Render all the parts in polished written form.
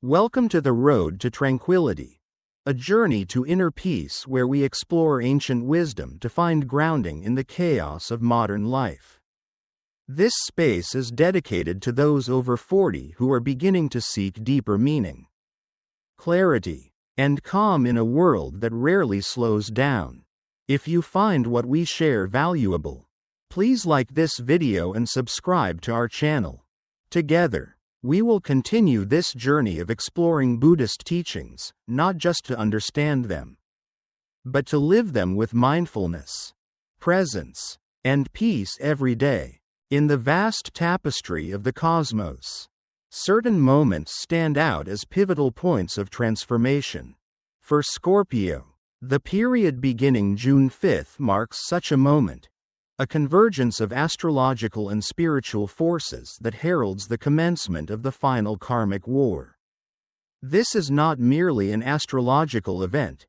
Welcome to the road to tranquility, a journey to inner peace where we explore ancient wisdom to find grounding in the chaos of modern life. This space is dedicated to those over 40 who are beginning to seek deeper meaning, clarity, and calm in a world that rarely slows down. If you find what we share valuable, please like this video and subscribe to our channel. Together, we will continue this journey of exploring Buddhist teachings, not just to understand them, but to live them with mindfulness, presence, and peace every day. In the vast tapestry of the cosmos, certain moments stand out as pivotal points of transformation. For Scorpio, the period beginning June 5 marks such a moment, a convergence of astrological and spiritual forces that heralds the commencement of the final karmic war. This is not merely an astrological event,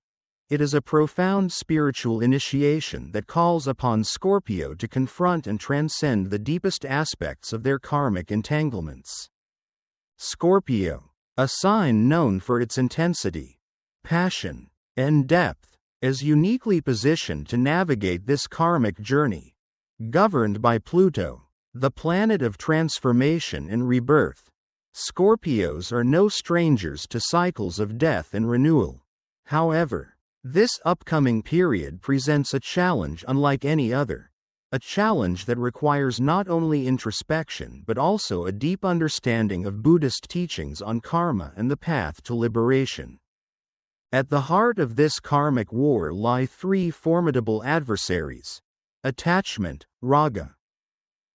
it is a profound spiritual initiation that calls upon Scorpio to confront and transcend the deepest aspects of their karmic entanglements. Scorpio, a sign known for its intensity, passion, and depth, is uniquely positioned to navigate this karmic journey. Governed by Pluto, the planet of transformation and rebirth, Scorpios are no strangers to cycles of death and renewal. However, this upcoming period presents a challenge unlike any other, a challenge that requires not only introspection but also a deep understanding of Buddhist teachings on karma and the path to liberation. At the heart of this karmic war lie three formidable adversaries: attachment, raga;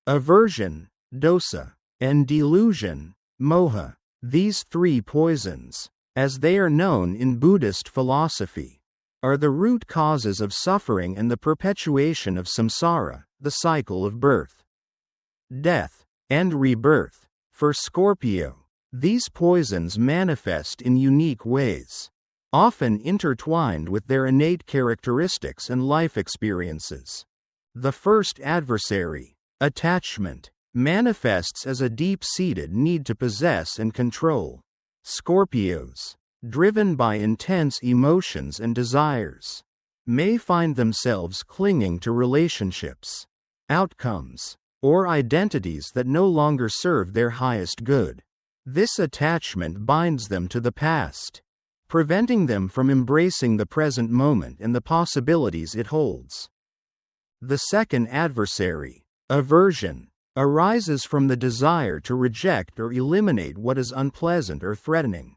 aversion, dosa; and delusion, moha. These three poisons, as they are known in Buddhist philosophy, are the root causes of suffering and the perpetuation of samsara, the cycle of birth, death, and rebirth. For Scorpio, these poisons manifest in unique ways, often intertwined with their innate characteristics and life experiences. The first adversary, attachment, manifests as a deep-seated need to possess and control. Scorpios, driven by intense emotions and desires, may find themselves clinging to relationships, outcomes, or identities that no longer serve their highest good. This attachment binds them to the past, preventing them from embracing the present moment and the possibilities it holds. The second adversary, aversion, arises from the desire to reject or eliminate what is unpleasant or threatening.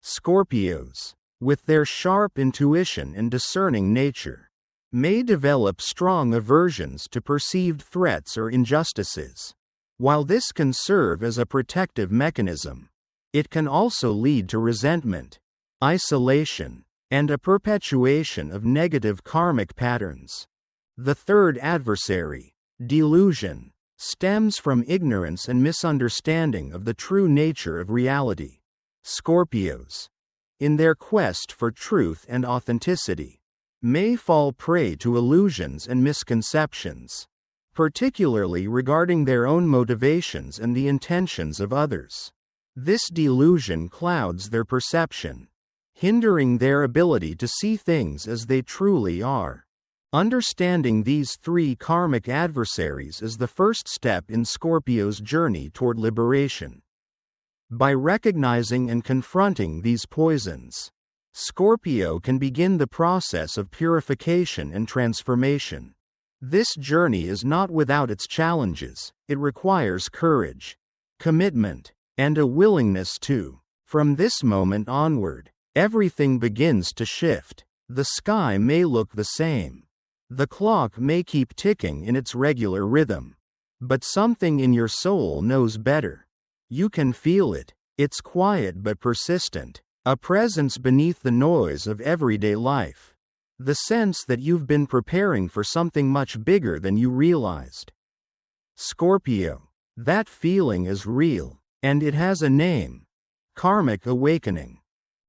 Scorpios, with their sharp intuition and discerning nature, may develop strong aversions to perceived threats or injustices. While this can serve as a protective mechanism, it can also lead to resentment, isolation, and a perpetuation of negative karmic patterns. The third adversary, delusion, stems from ignorance and misunderstanding of the true nature of reality. Scorpios, in their quest for truth and authenticity, may fall prey to illusions and misconceptions, particularly regarding their own motivations and the intentions of others. This delusion clouds their perception, hindering their ability to see things as they truly are. Understanding these three karmic adversaries is the first step in Scorpio's journey toward liberation. By recognizing and confronting these poisons, Scorpio can begin the process of purification and transformation. This journey is not without its challenges. It requires courage, commitment, and a willingness to. From this moment onward, everything begins to shift. The sky may look the same. The clock may keep ticking in its regular rhythm. But something in your soul knows better. You can feel it. It's quiet but persistent. A presence beneath the noise of everyday life. The sense that you've been preparing for something much bigger than you realized. Scorpio, that feeling is real, and it has a name: karmic awakening.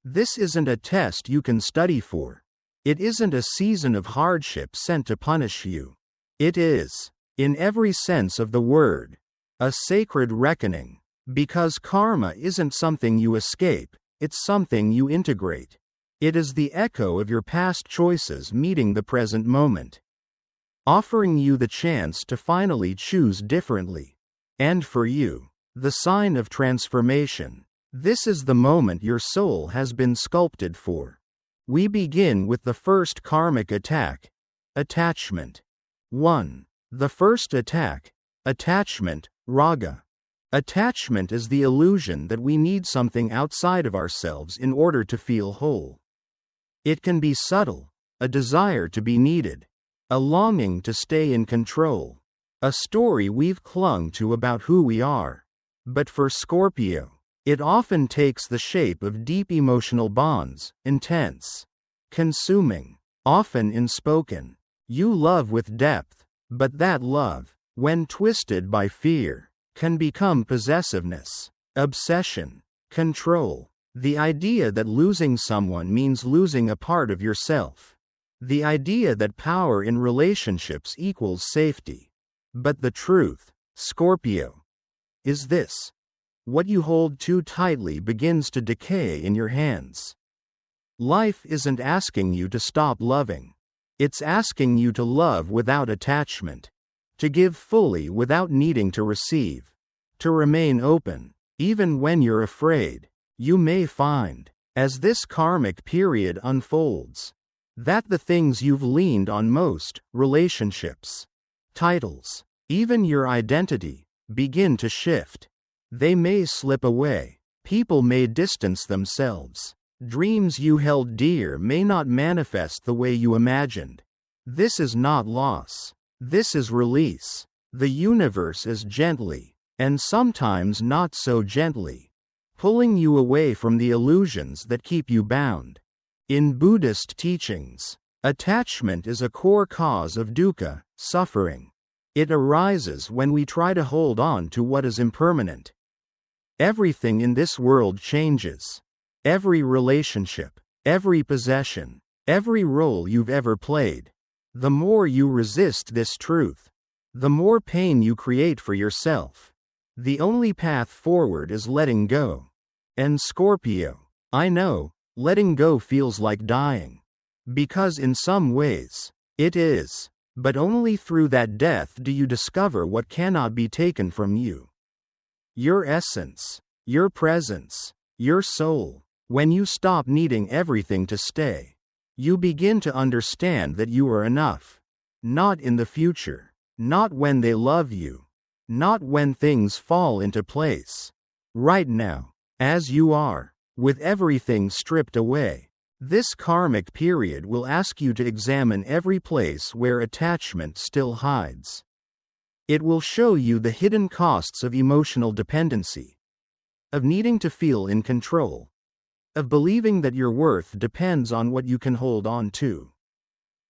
This isn't a test you can study for. It isn't a season of hardship sent to punish you. It is, in every sense of the word, a sacred reckoning. Because karma isn't something you escape, it's something you integrate. It is the echo of your past choices meeting the present moment, offering you the chance to finally choose differently. And for you, the sign of transformation. This is the moment your soul has been sculpted for. We begin with the first karmic attack: attachment. 1. The first attack: attachment, raga. Attachment is the illusion that we need something outside of ourselves in order to feel whole. It can be subtle: a desire to be needed, a longing to stay in control, a story we've clung to about who we are. But for Scorpio, it often takes the shape of deep emotional bonds, intense, consuming, often unspoken. You love with depth, but that love, when twisted by fear, can become possessiveness, obsession, control. The idea that losing someone means losing a part of yourself. The idea that power in relationships equals safety. But the truth, Scorpio, is this: what you hold too tightly begins to decay in your hands. Life isn't asking you to stop loving. It's asking you to love without attachment, to give fully without needing to receive, to remain open, even when you're afraid. You may find, as this karmic period unfolds, that the things you've leaned on most, relationships, titles, even your identity, begin to shift. They may slip away. People may distance themselves. Dreams you held dear may not manifest the way you imagined. This is not loss. This is release. The universe is gently, and sometimes not so gently, pulling you away from the illusions that keep you bound. In Buddhist teachings, attachment is a core cause of dukkha, suffering. It arises when we try to hold on to what is impermanent. Everything in this world changes. Every relationship, every possession, every role you've ever played. The more you resist this truth, the more pain you create for yourself. The only path forward is letting go. And Scorpio, I know, letting go feels like dying. Because in some ways, it is. But only through that death do you discover what cannot be taken from you. Your essence, your presence, your soul. When you stop needing everything to stay, you begin to understand that you are enough. Not in the future. Not when they love you. Not when things fall into place. Right now, as you are, with everything stripped away. This karmic period will ask you to examine every place where attachment still hides. It will show you the hidden costs of emotional dependency, of needing to feel in control, of believing that your worth depends on what you can hold on to.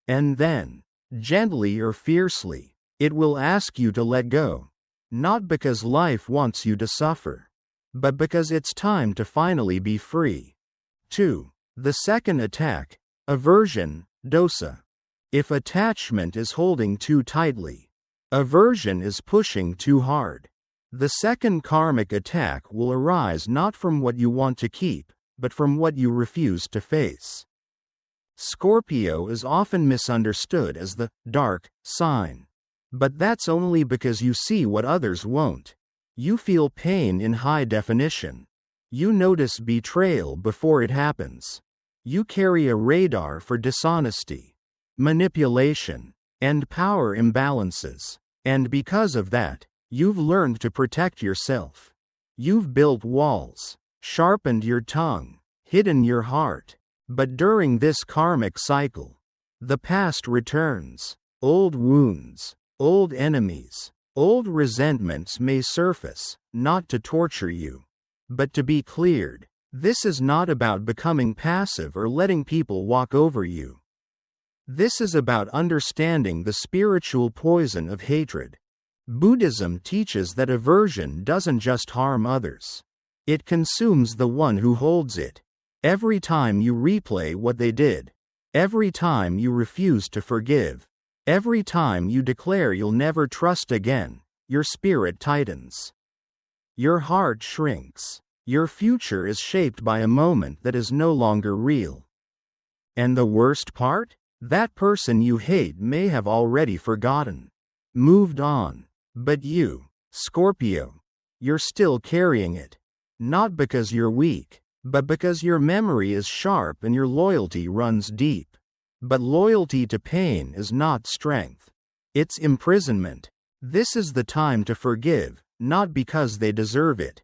And then, gently or fiercely, it will ask you to let go, not because life wants you to suffer, but because it's time to finally be free. 2. The second attack: aversion, dosa. If attachment is holding too tightly, aversion is pushing too hard. The second karmic attack will arise not from what you want to keep, but from what you refuse to face. Scorpio is often misunderstood as the dark sign. But that's only because you see what others won't. You feel pain in high definition. You notice betrayal before it happens. You carry a radar for dishonesty, manipulation, and power imbalances. And because of that, you've learned to protect yourself. You've built walls, sharpened your tongue, hidden your heart. But during this karmic cycle, the past returns. Old wounds, old enemies, old resentments may surface, not to torture you, but to be cleared. This is not about becoming passive or letting people walk over you. This is about understanding the spiritual poison of hatred. Buddhism teaches that aversion doesn't just harm others. It consumes the one who holds it. Every time you replay what they did, every time you refuse to forgive, every time you declare you'll never trust again, your spirit tightens. Your heart shrinks. Your future is shaped by a moment that is no longer real. And the worst part? That person you hate may have already forgotten, moved on. But you, Scorpio, you're still carrying it. Not because you're weak, but because your memory is sharp and your loyalty runs deep. But loyalty to pain is not strength. It's imprisonment. This is the time to forgive, not because they deserve it,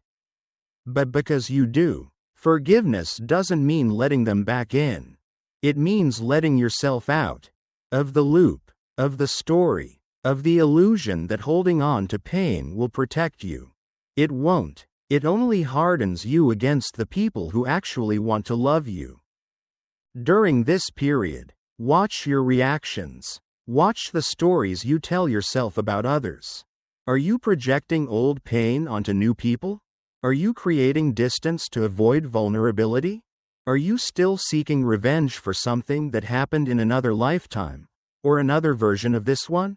but because you do. Forgiveness doesn't mean letting them back in. It means letting yourself out of the loop, of the story, of the illusion that holding on to pain will protect you. It won't. It only hardens you against the people who actually want to love you. During this period, watch your reactions. Watch the stories you tell yourself about others. Are you projecting old pain onto new people? Are you creating distance to avoid vulnerability? Are you still seeking revenge for something that happened in another lifetime, or another version of this one?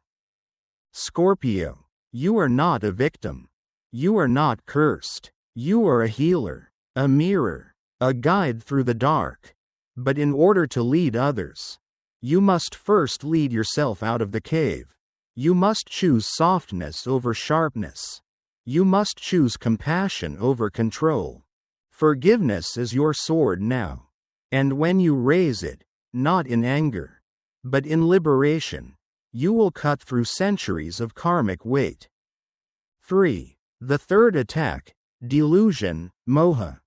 Scorpio, you are not a victim. You are not cursed. You are a healer, a mirror, a guide through the dark. But in order to lead others, you must first lead yourself out of the cave. You must choose softness over sharpness. You must choose compassion over control. Forgiveness is your sword now. And when you raise it, not in anger, but in liberation, you will cut through centuries of karmic weight. 3. The third attack, delusion, moha.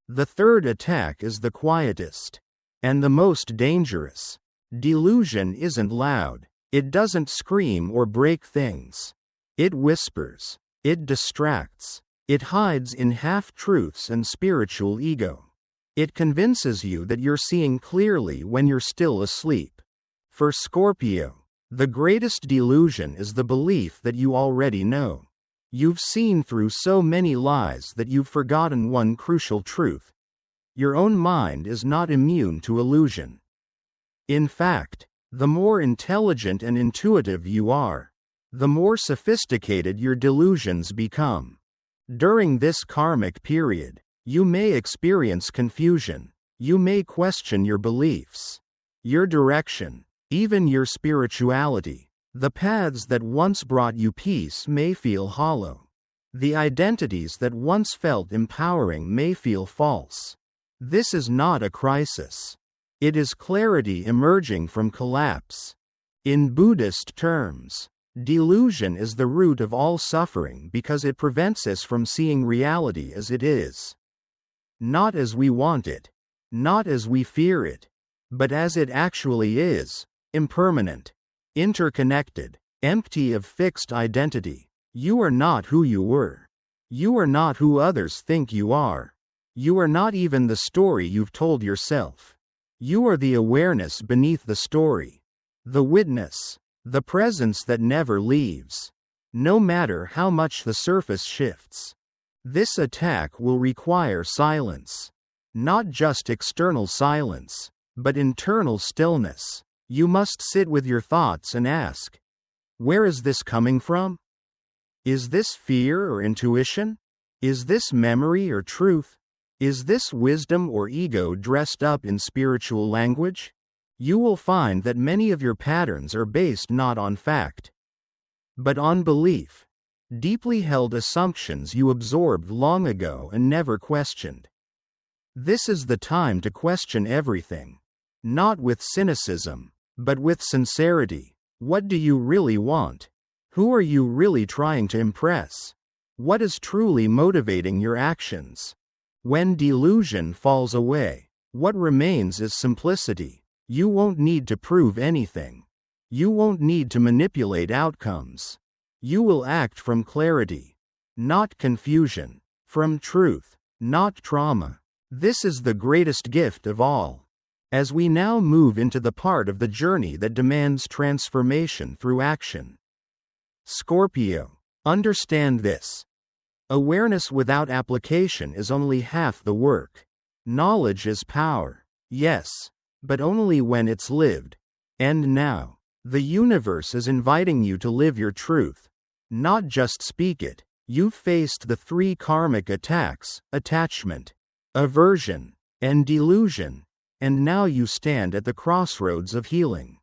The third attack is the quietest and the most dangerous. Delusion isn't loud. It doesn't scream or break things. It whispers. It distracts. It hides in half-truths and spiritual ego. It convinces you that you're seeing clearly when you're still asleep. For Scorpio, the greatest delusion is the belief that you already know. You've seen through so many lies that you've forgotten one crucial truth. Your own mind is not immune to illusion. In fact, the more intelligent and intuitive you are, the more sophisticated your delusions become. During this karmic period, you may experience confusion. You may question your beliefs, your direction, even your spirituality. The paths that once brought you peace may feel hollow. The identities that once felt empowering may feel false. This is not a crisis. It is clarity emerging from collapse. In Buddhist terms, delusion is the root of all suffering because it prevents us from seeing reality as it is. Not as we want it, not as we fear it, but as it actually is, impermanent, interconnected, empty of fixed identity. You are not who you were. You are not who others think you are. You are not even the story you've told yourself. You are the awareness beneath the story, the witness, the presence that never leaves, no matter how much the surface shifts. This attack will require silence. Not just external silence, but internal stillness. You must sit with your thoughts and ask, where is this coming from? Is this fear or intuition? Is this memory or truth? Is this wisdom or ego dressed up in spiritual language? You will find that many of your patterns are based not on fact, but on belief. Deeply held assumptions you absorbed long ago and never questioned. This is the time to question everything. Not with cynicism, but with sincerity. What do you really want? Who are you really trying to impress? What is truly motivating your actions? When delusion falls away, what remains is simplicity. You won't need to prove anything. You won't need to manipulate outcomes. You will act from clarity, not confusion, from truth, not trauma. This is the greatest gift of all. As we now move into the part of the journey that demands transformation through action. Scorpio, understand this. Awareness without application is only half the work. Knowledge is power, yes, but only when it's lived. And now, the universe is inviting you to live your truth. Not just speak it, You've faced the three karmic attacks: attachment, aversion, and delusion, and now you stand at the crossroads of healing.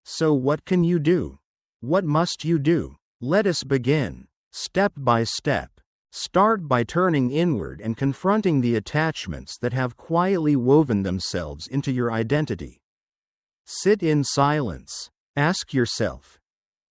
So what can you do? What must you do? Let us begin. Step by step. Start by turning inward and confronting the attachments that have quietly woven themselves into your identity. Sit in silence. Ask yourself,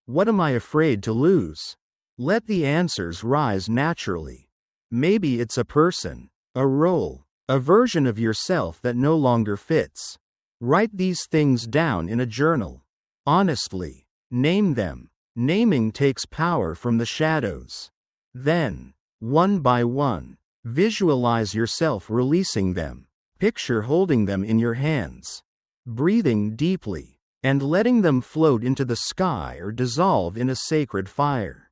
what am I afraid to lose? Let the answers rise naturally. Maybe it's a person, a role, a version of yourself that no longer fits. Write these things down in a journal. Honestly, name them. Naming takes power from the shadows. Then, one by one, visualize yourself releasing them. Picture holding them in your hands, breathing deeply, and letting them float into the sky or dissolve in a sacred fire.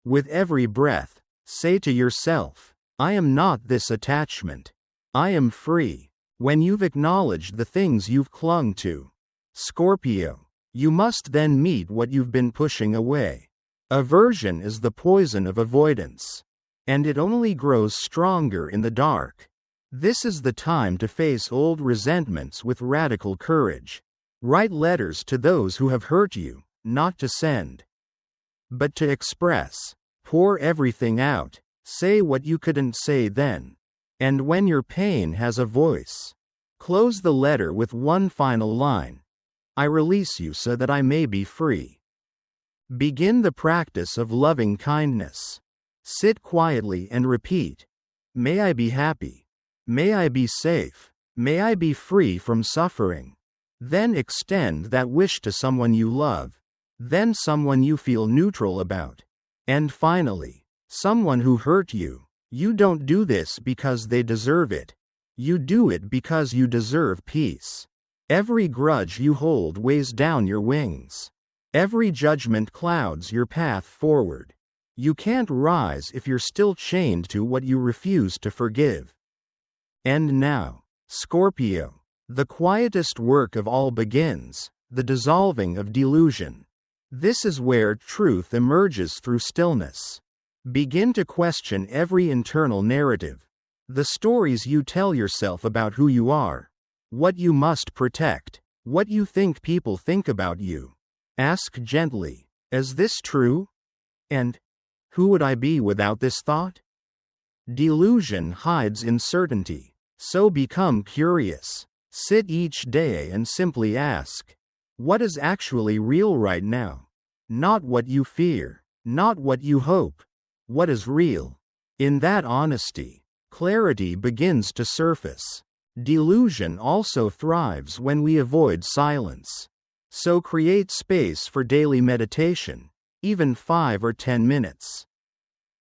With every breath, say to yourself, I am not this attachment. I am free. When you've acknowledged the things you've clung to, Scorpio, you must then meet what you've been pushing away. Aversion is the poison of avoidance, and it only grows stronger in the dark. This is the time to face old resentments with radical courage. Write letters to those who have hurt you, not to send, but to express. Pour everything out. Say what you couldn't say then. And when your pain has a voice, close the letter with one final line. I release you so that I may be free. Begin the practice of loving kindness. Sit quietly and repeat, may I be happy. May I be safe. May I be free from suffering. Then extend that wish to someone you love. Then someone you feel neutral about. And finally, someone who hurt you. You don't do this because they deserve it. You do it because you deserve peace. Every grudge you hold weighs down your wings. Every judgment clouds your path forward. You can't rise if you're still chained to what you refuse to forgive. And now, Scorpio, the quietest work of all begins, the dissolving of delusion. This is where truth emerges through stillness. Begin to question every internal narrative, the stories you tell yourself about who you are, what you must protect, what you think people think about you. Ask gently, is this true? And, who would I be without this thought? Delusion hides in certainty, so become curious. Sit each day and simply ask, what is actually real right now? Not what you fear, not what you hope. What is real? In that honesty, clarity begins to surface. Delusion also thrives when we avoid silence. So create space for daily meditation, even 5 or 10 minutes.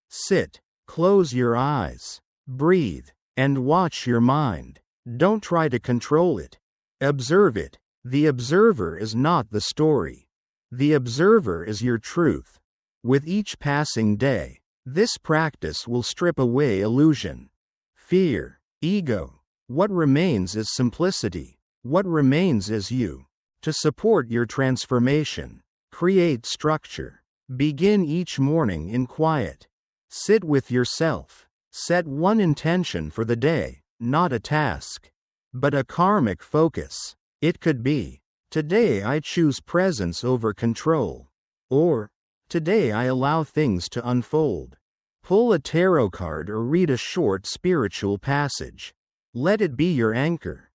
Sit, close your eyes, breathe, and watch your mind. Don't try to control it. Observe it. The observer is not the story. The observer is your truth. With each passing day, this practice will strip away illusion, fear, ego. What remains is simplicity. What remains is you. To support your transformation, create structure. Begin each morning in quiet. Sit with yourself. Set one intention for the day, not a task, but a karmic focus. It could be, today I choose presence over control. Or, today I allow things to unfold. Pull a tarot card or read a short spiritual passage. Let it be your anchor.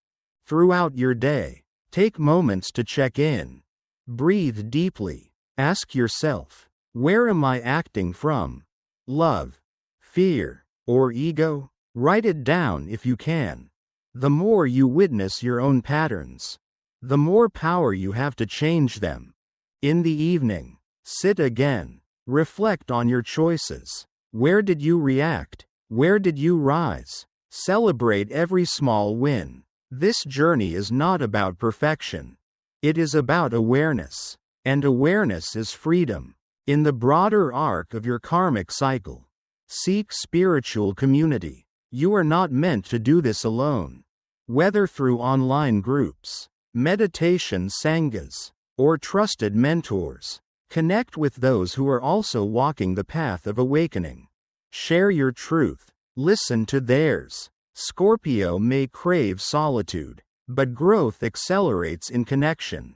Throughout your day, take moments to check in. Breathe deeply. Ask yourself, where am I acting from? Love, fear, or ego? Write it down if you can. The more you witness your own patterns, the more power you have to change them. In the evening, sit again. Reflect on your choices. Where did you react? Where did you rise? Celebrate every small win. This journey is not about perfection. It is about awareness. And awareness is freedom. In the broader arc of your karmic cycle, seek spiritual community. You are not meant to do this alone. Whether through online groups, meditation sanghas, or trusted mentors, Connect with those who are also walking the path of awakening. Share your truth. Listen to theirs. Scorpio may crave solitude, but growth accelerates in connection.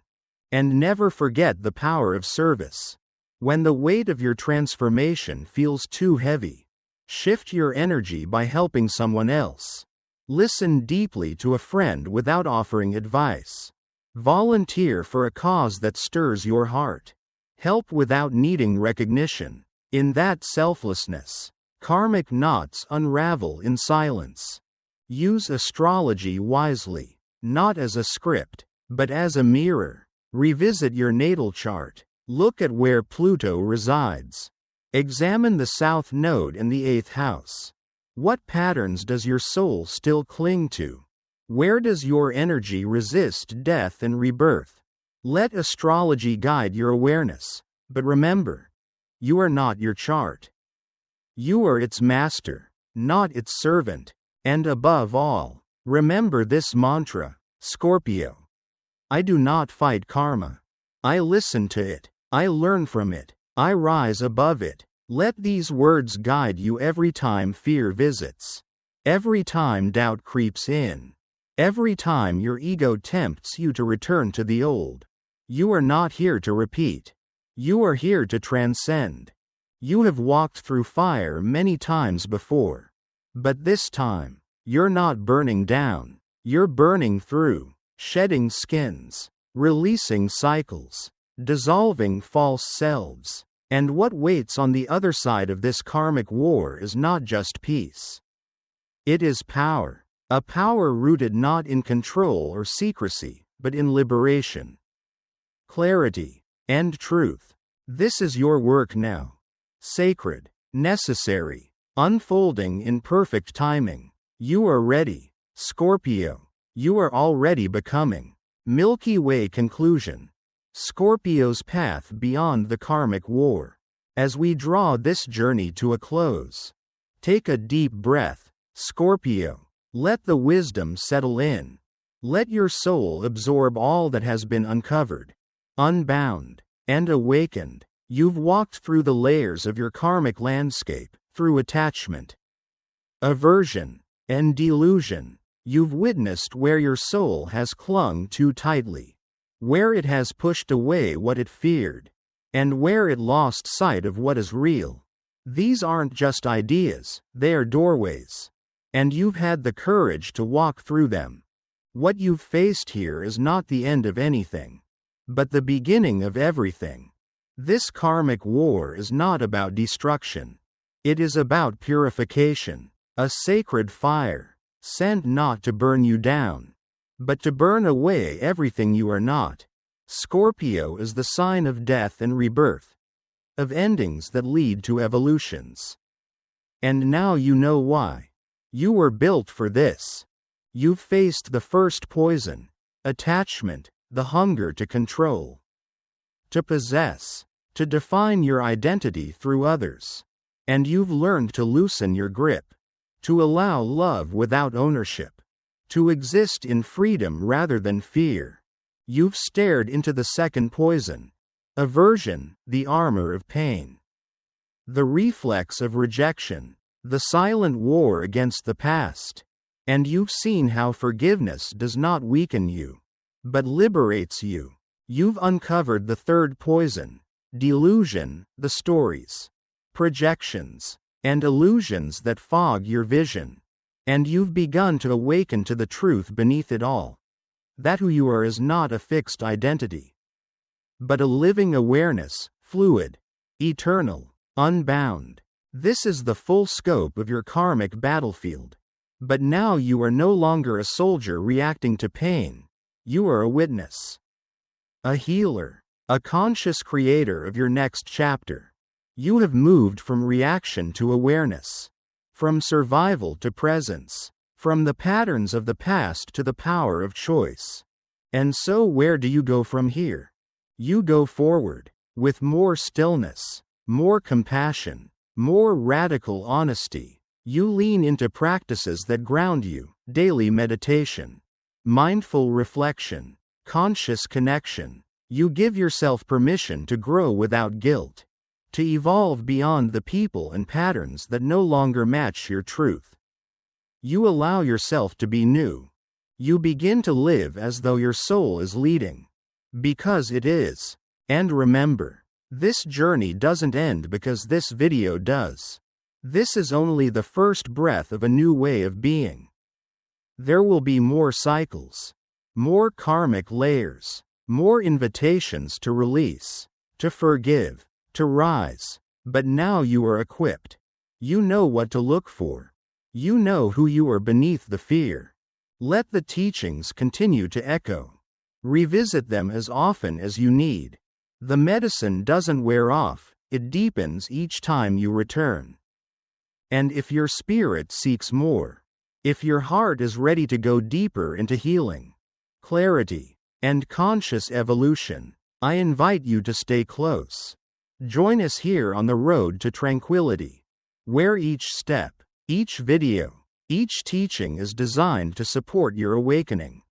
And never forget the power of service. When the weight of your transformation feels too heavy, shift your energy by helping someone else. Listen deeply to a friend without offering advice. Volunteer for a cause that stirs your heart. Help without needing recognition. In that selflessness, karmic knots unravel in silence. Use astrology wisely, not as a script, but as a mirror. Revisit your natal chart. Look at where Pluto resides. Examine the South Node and the 8th house. What patterns does your soul still cling to? Where does your energy resist death and rebirth? Let astrology guide your awareness, but remember, you are not your chart. You are its master, not its servant. And above all, remember this mantra, Scorpio. I do not fight karma. I listen to it. I learn from it. I rise above it. Let these words guide you every time fear visits. Every time doubt creeps in. Every time your ego tempts you to return to the old. You are not here to repeat. You are here to transcend. You have walked through fire many times before. But this time, you're not burning down. You're burning through, shedding skins, releasing cycles, dissolving false selves. And what waits on the other side of this karmic war is not just peace. It is power. A power rooted not in control or secrecy, but in liberation, clarity, and truth. This is your work now. Sacred, necessary, unfolding in perfect timing. You are ready, Scorpio. You are already becoming. Milky Way conclusion. Scorpio's path beyond the karmic war. As we draw this journey to a close, take a deep breath, Scorpio. Let the wisdom settle in. Let your soul absorb all that has been uncovered, unbound, and awakened. You've walked through the layers of your karmic landscape, through attachment, aversion, and delusion. You've witnessed where your soul has clung too tightly, where it has pushed away what it feared, and where it lost sight of what is real. These aren't just ideas, they are doorways. And you've had the courage to walk through them. What you've faced here is not the end of anything, but the beginning of everything. This karmic war is not about destruction. It is about purification, a sacred fire, sent not to burn you down, but to burn away everything you are not. Scorpio is the sign of death and rebirth, of endings that lead to evolutions. And now you know why. You were built for this. You've faced the first poison, attachment, the hunger to control, to possess, to define your identity through others. And you've learned to loosen your grip, to allow love without ownership, to exist in freedom rather than fear. You've stared into the second poison, aversion, the armor of pain, the reflex of rejection, the silent war against the past. And you've seen how forgiveness does not weaken you, but liberates you. You've uncovered the third poison, delusion, the stories, projections, and illusions that fog your vision. And you've begun to awaken to the truth beneath it all. That who you are is not a fixed identity, but a living awareness, fluid, eternal, unbound. This is the full scope of your karmic battlefield. But now you are no longer a soldier reacting to pain. You are a witness, a healer, a conscious creator of your next chapter. You have moved from reaction to awareness, from survival to presence, from the patterns of the past to the power of choice. And so where do you go from here? You go forward, with more stillness, more compassion, more radical honesty. You lean into practices that ground you, daily meditation, mindful reflection, conscious connection, You give yourself permission to grow without guilt, to evolve beyond the people and patterns that no longer match your truth. You allow yourself to be new. You begin to live as though your soul is leading. Because it is. And remember, this journey doesn't end because this video does. This is only the first breath of a new way of being. There will be more cycles, more karmic layers, more invitations to release, to forgive, to rise. But now you are equipped. You know what to look for. You know who you are beneath the fear. Let the teachings continue to echo. Revisit them as often as you need. The medicine doesn't wear off, it deepens each time you return. And if your spirit seeks more, if your heart is ready to go deeper into healing, clarity, and conscious evolution, I invite you to stay close. Join us here on the road to tranquility, where each step, each video, each teaching is designed to support your awakening.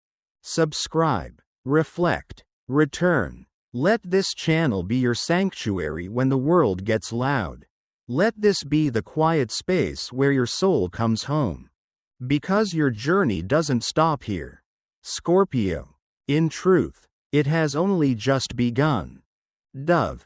Subscribe, reflect, return. Let this channel be your sanctuary when the world gets loud. Let this be the quiet space where your soul comes home. Because your journey doesn't stop here, Scorpio. In truth, it has only just begun. Dove.